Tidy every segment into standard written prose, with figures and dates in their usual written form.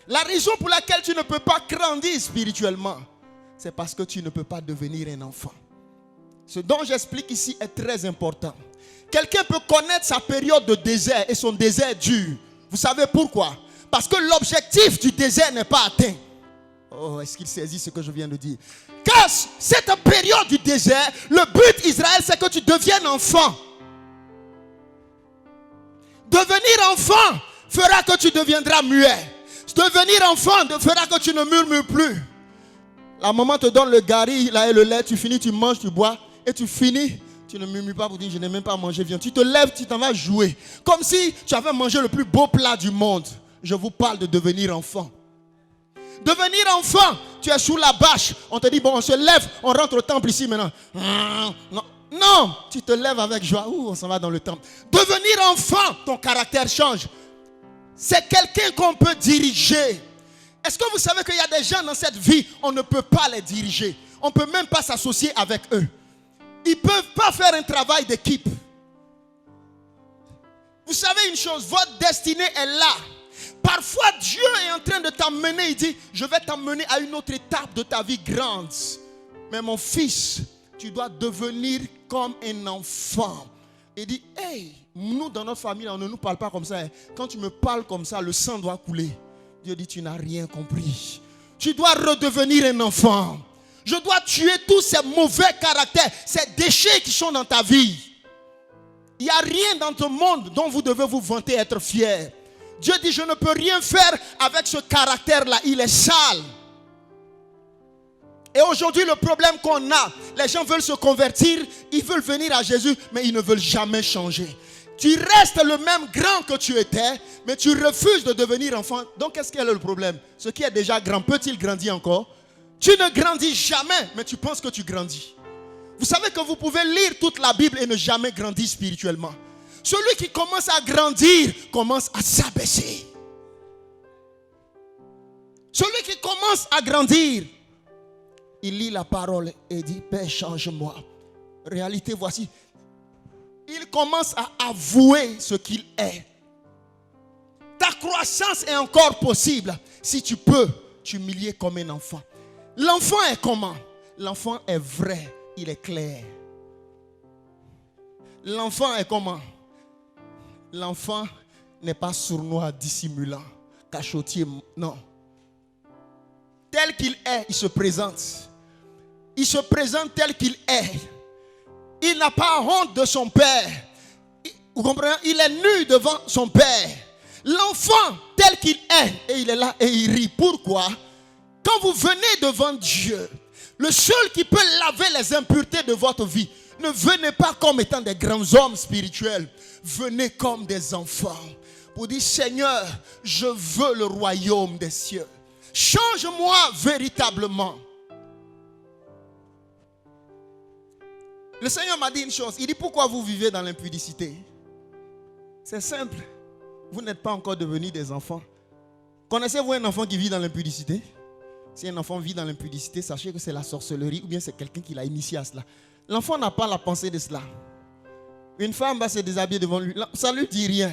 La raison pour laquelle tu ne peux pas grandir spirituellement, c'est parce que tu ne peux pas devenir un enfant. Ce dont j'explique ici est très important. Quelqu'un peut connaître sa période de désert et son désert dur. Vous savez pourquoi? Parce que l'objectif du désert n'est pas atteint. Oh, est-ce qu'il saisit ce que je viens de dire? Car cette période du désert, le but Israël, c'est que tu deviennes enfant. Devenir enfant fera que tu deviendras muet. Devenir enfant fera que tu ne murmures plus. La maman te donne le gari, là et le lait, tu finis, tu manges, tu bois, et tu finis, tu ne murmures pas pour dire je n'ai même pas mangé, viens. Tu te lèves, tu t'en vas jouer. Comme si tu avais mangé le plus beau plat du monde. Je vous parle de devenir enfant. Devenir enfant, tu es sous la bâche. On te dit, bon, on se lève, on rentre au temple ici maintenant. Non, non, tu te lèves avec joie. On s'en va dans le temple. Devenir enfant, ton caractère change. C'est quelqu'un qu'on peut diriger. Est-ce que vous savez qu'il y a des gens dans cette vie, on ne peut pas les diriger. On ne peut même pas s'associer avec eux. Ils ne peuvent pas faire un travail d'équipe. Vous savez une chose, votre destinée est là. Parfois, Dieu est en train de t'emmener. Il dit, je vais t'emmener à une autre étape de ta vie grande. Mais mon fils, tu dois devenir comme un enfant. Il dit, hey, nous dans notre famille, on ne nous parle pas comme ça. Quand tu me parles comme ça, le sang doit couler. Dieu dit, tu n'as rien compris. Tu dois redevenir un enfant. Je dois tuer tous ces mauvais caractères, ces déchets qui sont dans ta vie. Il n'y a rien dans ce monde dont vous devez vous vanter être fier. Dieu dit, je ne peux rien faire avec ce caractère-là. Il est sale. Et aujourd'hui, le problème qu'on a, les gens veulent se convertir, ils veulent venir à Jésus, mais ils ne veulent jamais changer. Tu restes le même grand que tu étais, mais tu refuses de devenir enfant. Donc, qu'est-ce qu'est le problème? Ce qui est déjà grand, peut-il grandir encore? Tu ne grandis jamais, mais tu penses que tu grandis. Vous savez que vous pouvez lire toute la Bible et ne jamais grandir spirituellement. Celui qui commence à grandir commence à s'abaisser. Celui qui commence à grandir, il lit la parole et dit, Père, change-moi. Réalité, voici. Il commence à avouer ce qu'il est. Ta croissance est encore possible si tu peux t'humilier comme un enfant. L'enfant est comment? L'enfant est vrai, il est clair. L'enfant est comment? L'enfant n'est pas sournois, dissimulant, cachotier, non. Tel qu'il est, il se présente. Il se présente tel qu'il est. Il n'a pas honte de son père. Vous comprenez? Il est nu devant son père. L'enfant tel qu'il est, et il est là et il rit. Pourquoi? Quand vous venez devant Dieu, le seul qui peut laver les impuretés de votre vie, ne venez pas comme étant des grands hommes spirituels. Venez comme des enfants. Pour dire, Seigneur, je veux le royaume des cieux. Change-moi véritablement. Le Seigneur m'a dit une chose. Il dit, pourquoi vous vivez dans l'impudicité? C'est simple. Vous n'êtes pas encore devenus des enfants. Connaissez-vous un enfant qui vit dans l'impudicité? Si un enfant vit dans l'impudicité, sachez que c'est la sorcellerie ou bien c'est quelqu'un qui l'a initié à cela. L'enfant n'a pas la pensée de cela. Une femme va se déshabiller devant lui. Ça ne lui dit rien.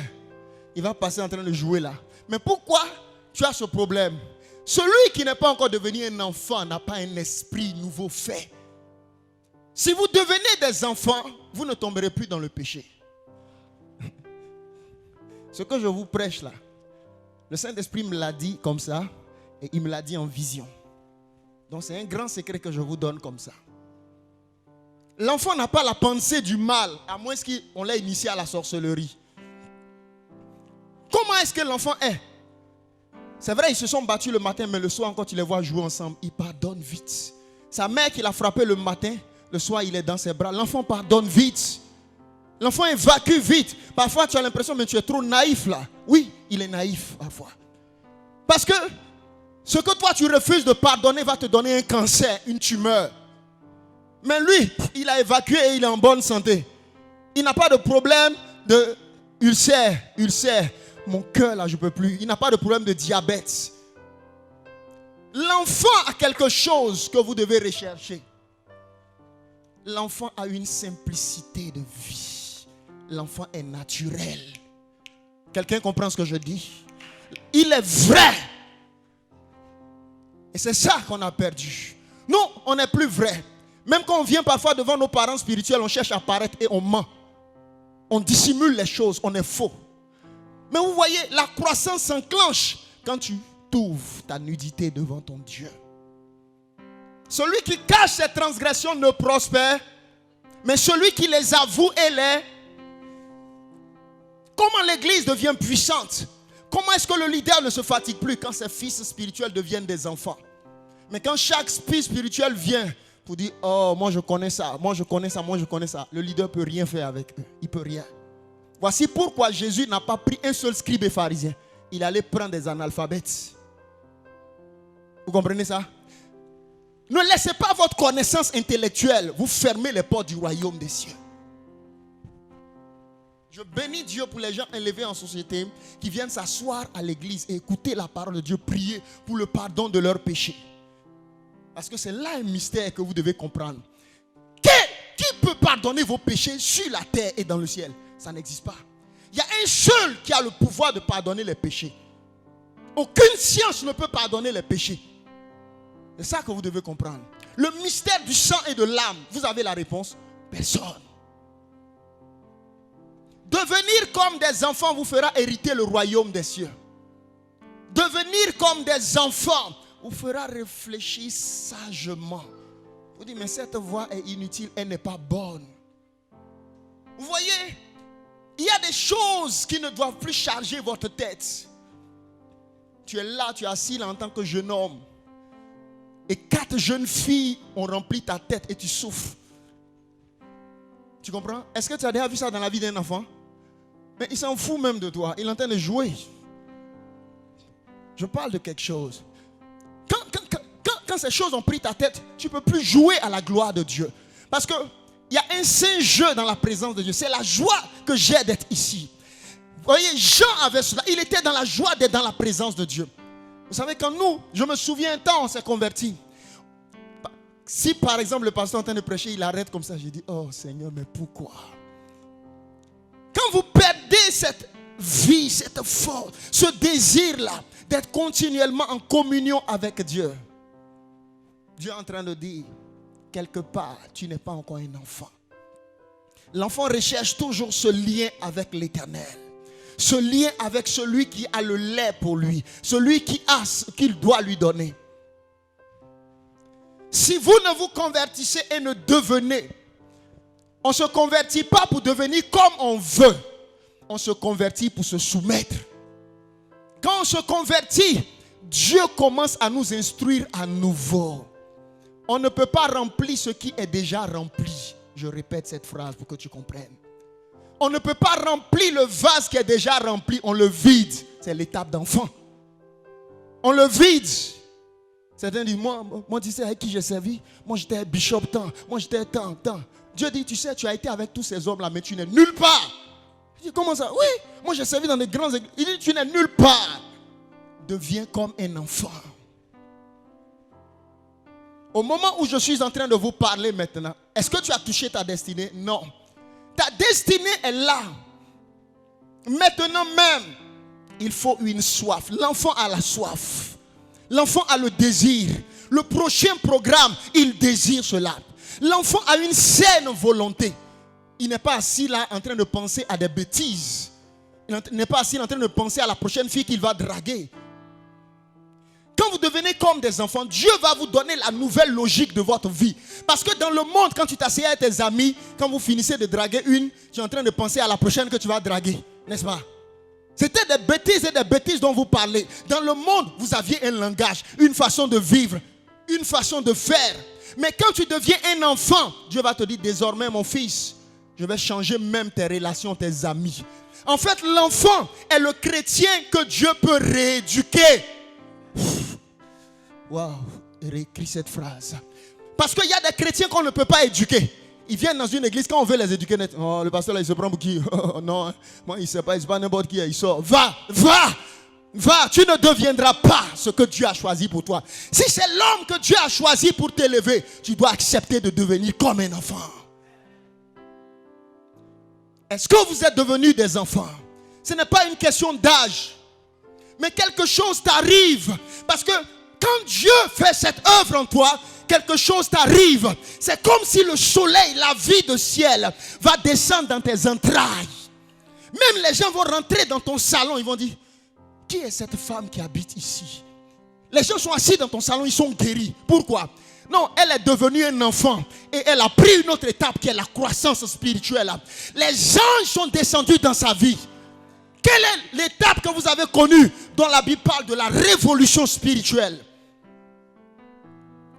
Il va passer en train de jouer là. Mais pourquoi tu as ce problème? Celui qui n'est pas encore devenu un enfant n'a pas un esprit nouveau fait. Si vous devenez des enfants, vous ne tomberez plus dans le péché. Ce que je vous prêche là, le Saint-Esprit me l'a dit comme ça et il me l'a dit en vision. Donc c'est un grand secret que je vous donne comme ça. L'enfant n'a pas la pensée du mal, à moins qu'on l'ait initié à la sorcellerie. Comment est-ce que l'enfant est? C'est vrai, ils se sont battus le matin, mais le soir, quand tu les vois jouer ensemble, il pardonne vite. Sa mère qui l'a frappé le matin, le soir, il est dans ses bras. L'enfant pardonne vite. L'enfant évacue vite. Parfois, tu as l'impression, mais tu es trop naïf là. Oui, il est naïf parfois. Parce que ce que toi, tu refuses de pardonner va te donner un cancer, une tumeur. Mais lui, il a évacué et il est en bonne santé. Il n'a pas de problème de ulcère. Mon cœur là, je ne peux plus. Il n'a pas de problème de diabète. L'enfant a quelque chose que vous devez rechercher. L'enfant a une simplicité de vie. L'enfant est naturel. Quelqu'un comprend ce que je dis? Il est vrai. Et c'est ça qu'on a perdu. Nous, on n'est plus vrai. Même quand on vient parfois devant nos parents spirituels, on cherche à paraître et on ment. On dissimule les choses, on est faux. Mais vous voyez, la croissance s'enclenche quand tu t'ouvres ta nudité devant ton Dieu. Celui qui cache ses transgressions ne prospère, mais celui qui les avoue et les... Comment l'église devient puissante? Comment est-ce que le leader ne se fatigue plus quand ses fils spirituels deviennent des enfants? Mais quand chaque fils spirituel vient pour dire, oh, moi je connais ça, moi je connais ça, moi je connais ça, le leader ne peut rien faire avec eux. Il ne peut rien. Voici pourquoi Jésus n'a pas pris un seul scribe et pharisien. Il allait prendre des analphabètes. Vous comprenez ça? Ne laissez pas votre connaissance intellectuelle vous fermer les portes du royaume des cieux. Je bénis Dieu pour les gens élevés en société qui viennent s'asseoir à l'église et écouter la parole de Dieu, prier pour le pardon de leurs péchés. Parce que c'est là un mystère que vous devez comprendre. Qui peut pardonner vos péchés sur la terre et dans le ciel? Ça n'existe pas. Il y a un seul qui a le pouvoir de pardonner les péchés. Aucune science ne peut pardonner les péchés. C'est ça que vous devez comprendre. Le mystère du sang et de l'âme, vous avez la réponse? Personne. Devenir comme des enfants vous fera hériter le royaume des cieux. Devenir comme des enfants vous fera réfléchir sagement. Vous dites, mais cette voie est inutile, elle n'est pas bonne. Vous voyez, il y a des choses qui ne doivent plus charger votre tête. Tu es là, tu es assis là en tant que jeune homme. Et 4 jeunes filles ont rempli ta tête et tu souffres. Tu comprends? Est-ce que tu as déjà vu ça dans la vie d'un enfant? Mais il s'en fout même de toi. Il est en train de jouer. Je parle de quelque chose. Quand ces choses ont pris ta tête, tu ne peux plus jouer à la gloire de Dieu. Parce qu'il y a un saint jeu dans la présence de Dieu. C'est la joie que j'ai d'être ici. Vous voyez, Jean avait cela. Il était dans la joie d'être dans la présence de Dieu. Vous savez, quand nous, je me souviens un temps, on s'est convertis. Si par exemple le pasteur est en train de prêcher, il arrête comme ça, j'ai dit, oh Seigneur, mais pourquoi? Quand vous perdez cette vie, cette force, ce désir-là, d'être continuellement en communion avec Dieu, Dieu est en train de dire, quelque part, tu n'es pas encore un enfant. L'enfant recherche toujours ce lien avec l'Éternel. Ce lien avec celui qui a le lait pour lui. Celui qui a ce qu'il doit lui donner. Si vous ne vous convertissez et ne devenez, on ne se convertit pas pour devenir comme on veut. On se convertit pour se soumettre. Quand on se convertit, Dieu commence à nous instruire à nouveau. On ne peut pas remplir ce qui est déjà rempli. Je répète cette phrase pour que tu comprennes. On ne peut pas remplir le vase qui est déjà rempli. On le vide. C'est l'étape d'enfant. On le vide. Certains disent, moi tu sais avec qui j'ai servi? Moi j'étais bishop tant. Moi j'étais tant. Dieu dit, tu sais, tu as été avec tous ces hommes là, mais tu n'es nulle part. Je dis, comment ça? Oui, moi j'ai servi dans des grands églises. Il dit, tu n'es nulle part. Deviens comme un enfant. Au moment où je suis en train de vous parler maintenant, est-ce que tu as touché ta destinée? Non. Ta destinée est là. Maintenant même, il faut une soif. L'enfant a la soif. L'enfant a le désir. Le prochain programme, il désire cela. L'enfant a une saine volonté. Il n'est pas assis là en train de penser à des bêtises. Il n'est pas assis en train de penser à la prochaine fille qu'il va draguer. Quand vous devenez comme des enfants, Dieu va vous donner la nouvelle logique de votre vie. Parce que dans le monde, quand tu t'assieds avec tes amis, quand vous finissez de draguer une, tu es en train de penser à la prochaine que tu vas draguer. N'est-ce pas? C'était des bêtises et des bêtises dont vous parlez. Dans le monde, vous aviez un langage, une façon de vivre, une façon de faire. Mais quand tu deviens un enfant, Dieu va te dire, désormais mon fils, je vais changer même tes relations, tes amis. En fait, l'enfant est le chrétien que Dieu peut rééduquer. Waouh, réécris cette phrase. Parce qu'il y a des chrétiens qu'on ne peut pas éduquer. Ils viennent dans une église, quand on veut les éduquer, oh, le pasteur là, il se prend pour qui? Oh, non, moi il ne sait pas, il n'est pas n'importe qui, il sort. Va, tu ne deviendras pas ce que Dieu a choisi pour toi. Si c'est l'homme que Dieu a choisi pour t'élever, tu dois accepter de devenir comme un enfant. Est-ce que vous êtes devenus des enfants? Ce n'est pas une question d'âge. Mais quelque chose t'arrive. Parce que Quand Dieu fait cette œuvre en toi, quelque chose t'arrive. C'est comme si le soleil, la vie de ciel, va descendre dans tes entrailles. Même les gens vont rentrer dans ton salon, ils vont dire, qui est cette femme qui habite ici? Les gens sont assis dans ton salon, ils sont guéris. Pourquoi? Non, elle est devenue un enfant et elle a pris une autre étape qui est la croissance spirituelle. Les anges sont descendus dans sa vie. Quelle est l'étape que vous avez connue dont la Bible parle de la révolution spirituelle?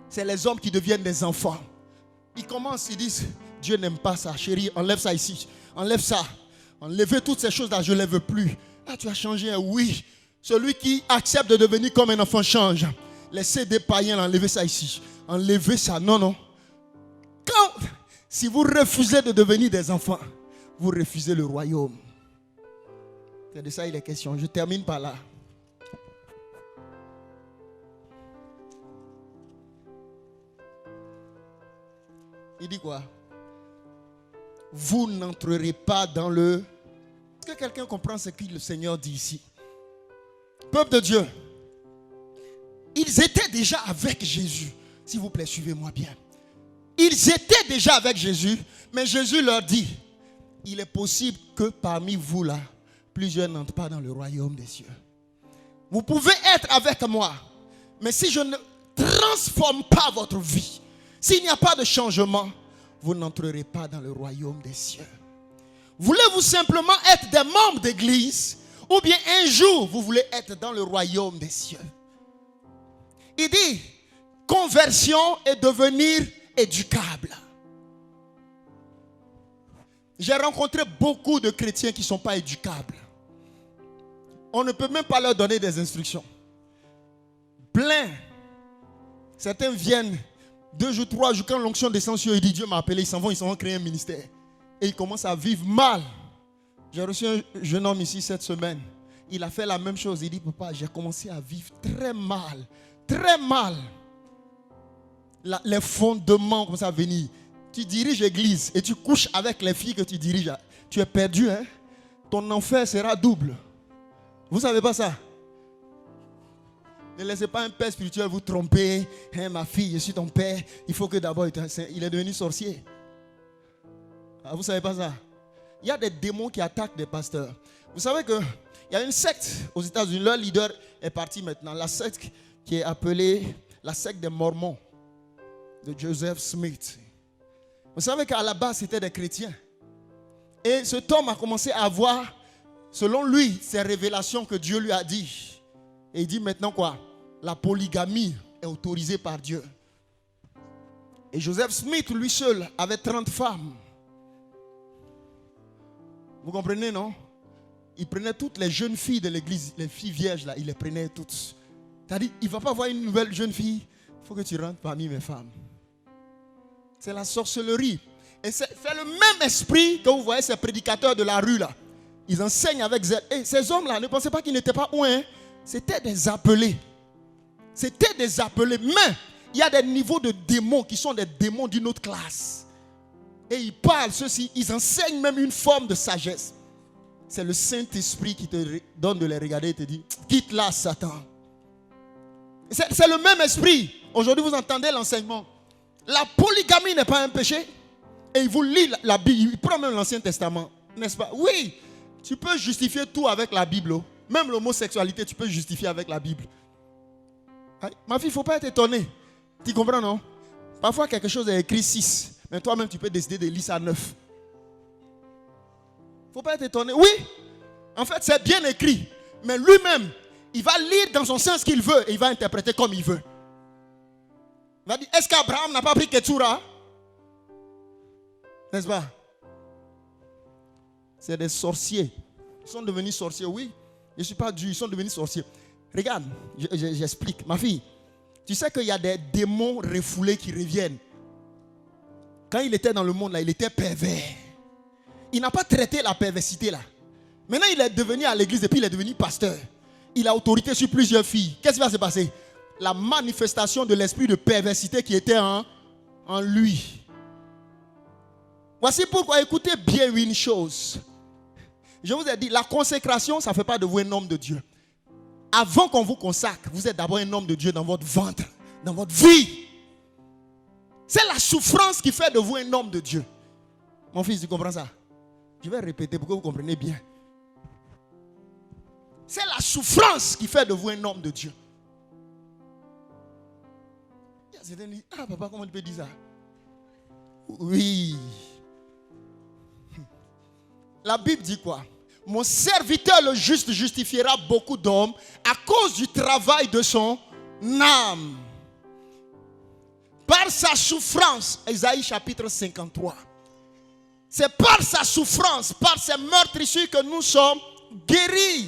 C'est les hommes qui deviennent des enfants. Ils commencent, ils disent, Dieu n'aime pas ça, chérie, enlève ça ici, enlève ça. Enlevez toutes ces choses-là, je ne les veux plus. Ah, tu as changé, oui. Celui qui accepte de devenir comme un enfant change. Laissez des païens, enlevez ça ici. Enlevez ça, non. Si vous refusez de devenir des enfants, vous refusez le royaume. C'est de ça il est question. Je termine par là. Il dit quoi? Vous n'entrerez pas dans le... Est-ce que quelqu'un comprend ce que le Seigneur dit ici? Peuple de Dieu, ils étaient déjà avec Jésus. S'il vous plaît, suivez-moi bien. Ils étaient déjà avec Jésus, mais Jésus leur dit, il est possible que parmi vous là, plusieurs n'entrent pas dans le royaume des cieux. Vous pouvez être avec moi, mais si je ne transforme pas votre vie, s'il n'y a pas de changement, vous n'entrerez pas dans le royaume des cieux. Voulez-vous simplement être des membres d'église, ou bien un jour vous voulez être dans le royaume des cieux? Il dit, conversion et devenir éducable. J'ai rencontré beaucoup de chrétiens qui ne sont pas éducables. On ne peut même pas leur donner des instructions. Plein. Certains viennent 2 jours, 3 jours, quand l'onction descend sur eux, il dit Dieu m'a appelé, ils s'en vont créer un ministère. Et ils commencent à vivre mal. J'ai reçu un jeune homme ici cette semaine. Il a fait la même chose. Il dit, papa, j'ai commencé à vivre très mal. Très mal. Les fondements commencent à venir. Tu diriges l'église et tu couches avec les filles que tu diriges. Tu es perdu, hein? Ton enfer sera double. Vous ne savez pas ça? Ne laissez pas un père spirituel vous tromper. Hein, ma fille, je suis ton père. Il faut que d'abord, il est devenu sorcier. Ah, vous ne savez pas ça? Il y a des démons qui attaquent des pasteurs. Vous savez qu'il y a une secte aux États-Unis. Leur leader est parti maintenant. La secte qui est appelée la secte des Mormons de Joseph Smith. Vous savez qu'à la base, c'était des chrétiens. Et cet homme a commencé à avoir, selon lui, ces révélations que Dieu lui a dit. Et il dit maintenant quoi? La polygamie est autorisée par Dieu. Et Joseph Smith, lui seul, avait 30 femmes. Vous comprenez, non? Il prenait toutes les jeunes filles de l'église, les filles vierges, là, il les prenait toutes. C'est-à-dire, il ne va pas voir une nouvelle jeune fille. Il faut que tu rentres parmi mes femmes. C'est la sorcellerie. Et c'est le même esprit que vous voyez ces prédicateurs de la rue, là. Ils enseignent avec zèle. Et ces hommes-là, ne pensez pas qu'ils n'étaient pas ouins. C'était des appelés. C'était des appelés. Mais il y a des niveaux de démons qui sont des démons d'une autre classe. Et ils parlent ceci, ils enseignent même une forme de sagesse. C'est le Saint-Esprit qui te donne de les regarder et te dit, quitte là, Satan. C'est le même esprit. Aujourd'hui, vous entendez l'enseignement. La polygamie n'est pas un péché. Et il vous lit la Bible, il prend même l'Ancien Testament. N'est-ce pas? Oui, tu peux justifier tout avec la Bible. Même l'homosexualité, tu peux justifier avec la Bible. Ma fille, il ne faut pas être étonné. Tu comprends, non? Parfois, quelque chose est écrit 6. Mais toi-même, tu peux décider de lire ça 9. Il ne faut pas être étonné. Oui, en fait, c'est bien écrit. Mais lui-même, il va lire dans son sens qu'il veut et il va interpréter comme il veut. Il va dire, est-ce qu'Abraham n'a pas pris Ketura? N'est-ce pas? C'est des sorciers. Ils sont devenus sorciers, oui. Je ne suis pas Dieu, ils sont devenus sorciers. Regarde, j'explique. Ma fille, tu sais qu'il y a des démons refoulés qui reviennent. Quand il était dans le monde, là, il était pervers. Il n'a pas traité la perversité là. Maintenant, il est devenu à l'église et puis il est devenu pasteur. Il a autorité sur plusieurs filles. Qu'est-ce qui va se passer? La manifestation de l'esprit de perversité qui était en lui. Voici pourquoi, écoutez bien une chose. Je vous ai dit, la consécration, ça ne fait pas de vous un homme de Dieu. Avant qu'on vous consacre, vous êtes d'abord un homme de Dieu dans votre ventre, dans votre vie. C'est la souffrance qui fait de vous un homme de Dieu. Mon fils, tu comprends ça? Je vais répéter pour que vous compreniez bien. C'est la souffrance qui fait de vous un homme de Dieu. Certains disent, ah papa, comment tu peux dire ça? Oui. La Bible dit quoi? Mon serviteur le juste justifiera beaucoup d'hommes à cause du travail de son âme. Par sa souffrance, Ésaïe chapitre 53. C'est par sa souffrance, par ses meurtrissures que nous sommes guéris.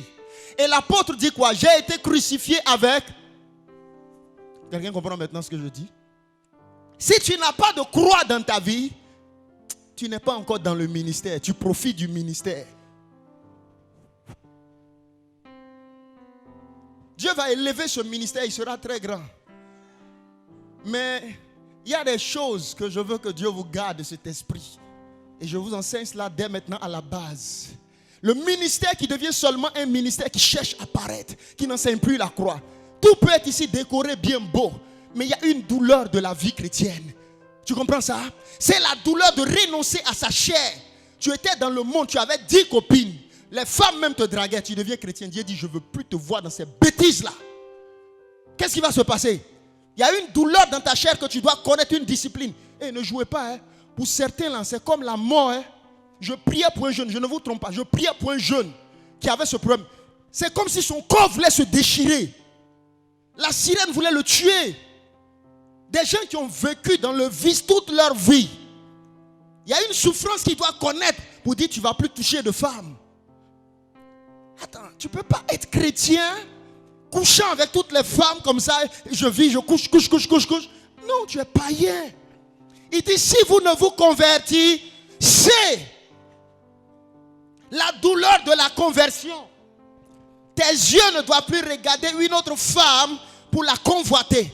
Et l'apôtre dit quoi? J'ai été crucifié avec... Quelqu'un comprend maintenant ce que je dis? Si tu n'as pas de croix dans ta vie, tu n'es pas encore dans le ministère. Tu profites du ministère. Dieu va élever ce ministère, il sera très grand. Mais il y a des choses que je veux que Dieu vous garde de cet esprit. Et je vous enseigne cela dès maintenant à la base. Le ministère qui devient seulement un ministère qui cherche à paraître, qui n'enseigne plus la croix. Tout peut être ici décoré, bien beau. Mais il y a une douleur de la vie chrétienne. Tu comprends ça? C'est la douleur de renoncer à sa chair. Tu étais dans le monde, tu avais 10 copines. Les femmes même te draguaient. Tu deviens chrétien. Dieu dit, je ne veux plus te voir dans ces bêtises-là. Qu'est-ce qui va se passer? Il y a une douleur dans ta chair que tu dois connaître, une discipline. Et ne jouez pas. Pour certains, là, c'est comme la mort. Je priais pour un jeune, je ne vous trompe pas. Je priais pour un jeune qui avait ce problème. C'est comme si son corps voulait se déchirer. La sirène voulait le tuer. Des gens qui ont vécu dans le vice toute leur vie. Il y a une souffrance qu'il doit connaître pour dire tu ne vas plus toucher de femmes. Attends, tu ne peux pas être chrétien couchant avec toutes les femmes comme ça. Je vis, je couche. Non, tu es païen. Il dit si vous ne vous convertissez, la douleur de la conversion. Tes yeux ne doivent plus regarder une autre femme pour la convoiter.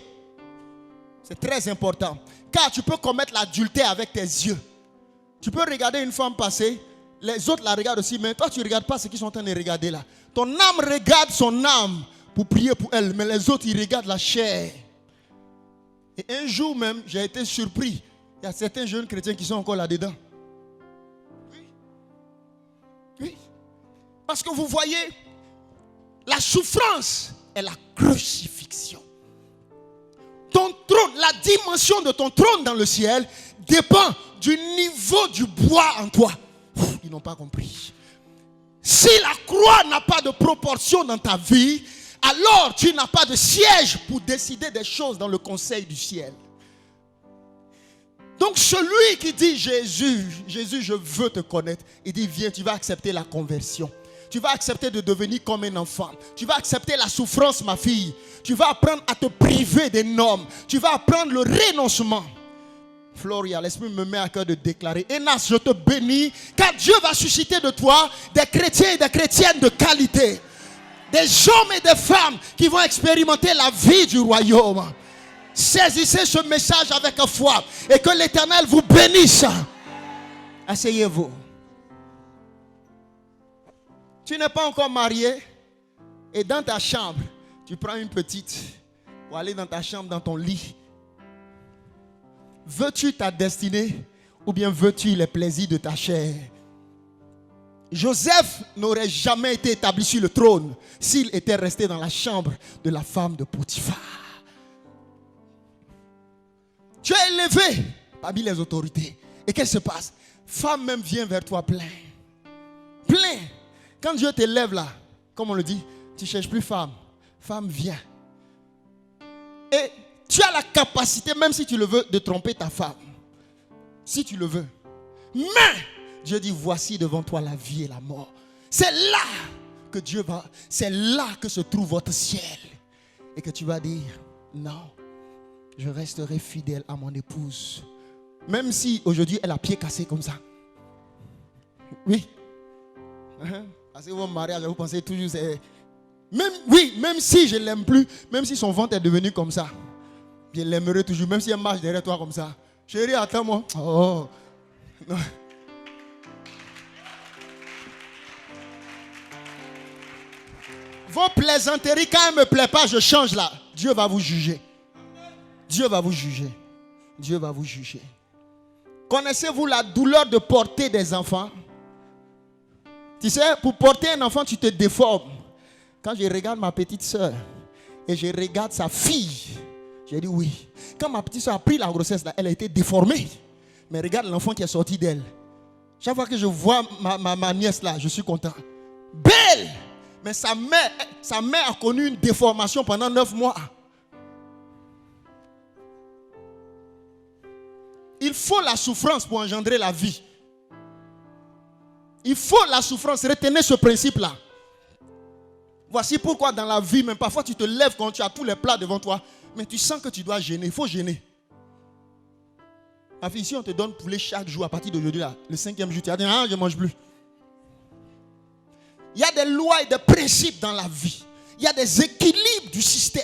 C'est très important. Car tu peux commettre l'adultère avec tes yeux. Tu peux regarder une femme passer. Les autres la regardent aussi. Mais toi tu ne regardes pas ce qu'ils sont en train de regarder là. Ton âme regarde son âme pour prier pour elle. Mais les autres ils regardent la chair. Et un jour même j'ai été surpris. Il y a certains jeunes chrétiens qui sont encore là-dedans. Oui. Parce que vous voyez, la souffrance est la crucifixion. Ton trône, la dimension de ton trône dans le ciel dépend du niveau du bois en toi. Ils n'ont pas compris. Si la croix n'a pas de proportion dans ta vie, alors tu n'as pas de siège pour décider des choses dans le conseil du ciel. Donc celui qui dit Jésus, je veux te connaître, il dit viens, tu vas accepter la conversion. Tu vas accepter de devenir comme un enfant. Tu vas accepter la souffrance, ma fille. Tu vas apprendre à te priver des hommes. Tu vas apprendre le renoncement. Floria, l'Esprit me met à cœur de déclarer. Enas, je te bénis, car Dieu va susciter de toi des chrétiens et des chrétiennes de qualité. Des hommes et des femmes qui vont expérimenter la vie du royaume. Saisissez ce message avec foi et que l'Éternel vous bénisse. Asseyez-vous. Tu n'es pas encore marié et dans ta chambre, tu prends une petite pour aller dans ta chambre, dans ton lit. Veux-tu ta destinée ou bien veux-tu les plaisirs de ta chair? Joseph n'aurait jamais été établi sur le trône s'il était resté dans la chambre de la femme de Potiphar. Tu es élevé parmi les autorités. Et qu'est-ce qui se passe? Femme même vient vers toi plein. Plein. Quand Dieu t'élève là, comme on le dit, tu ne cherches plus femme. Femme vient. Et tu as la capacité, même si tu le veux, de tromper ta femme. Si tu le veux. Mais Dieu dit, voici devant toi la vie et la mort. C'est là que Dieu va, c'est là que se trouve votre ciel. Et que tu vas dire, non, je resterai fidèle à mon épouse. Même si aujourd'hui elle a pied cassé comme ça. Oui. Parce que votre mariage, vous pensez toujours, c'est... Même si je ne l'aime plus, même si son ventre est devenu comme ça, je l'aimerai toujours, même si elle marche derrière toi comme ça. Chérie, attends-moi. Oh. Non. Vos plaisanteries, quand elles ne me plaisent pas, je change là. Dieu va vous juger. Dieu va vous juger. Dieu va vous juger. Connaissez-vous la douleur de porter des enfants? Tu sais, pour porter un enfant, tu te déformes. Quand je regarde ma petite soeur et je regarde sa fille, j'ai dit oui. Quand ma petite soeur a pris la grossesse, là, elle a été déformée. Mais regarde l'enfant qui est sorti d'elle. Chaque fois que je vois ma nièce là, je suis content. Belle! Mais sa mère a connu une déformation pendant 9 mois. Il faut la souffrance pour engendrer la vie. Il faut la souffrance. Retenez ce principe-là. Voici pourquoi dans la vie, même parfois tu te lèves quand tu as tous les plats devant toi, mais tu sens que tu dois gêner. Il faut gêner. Ma fille, si on te donne poulet chaque jour à partir d'aujourd'hui, là, le 5e jour, tu vas dire, ah, je ne mange plus. Il y a des lois et des principes dans la vie. Il y a des équilibres du système.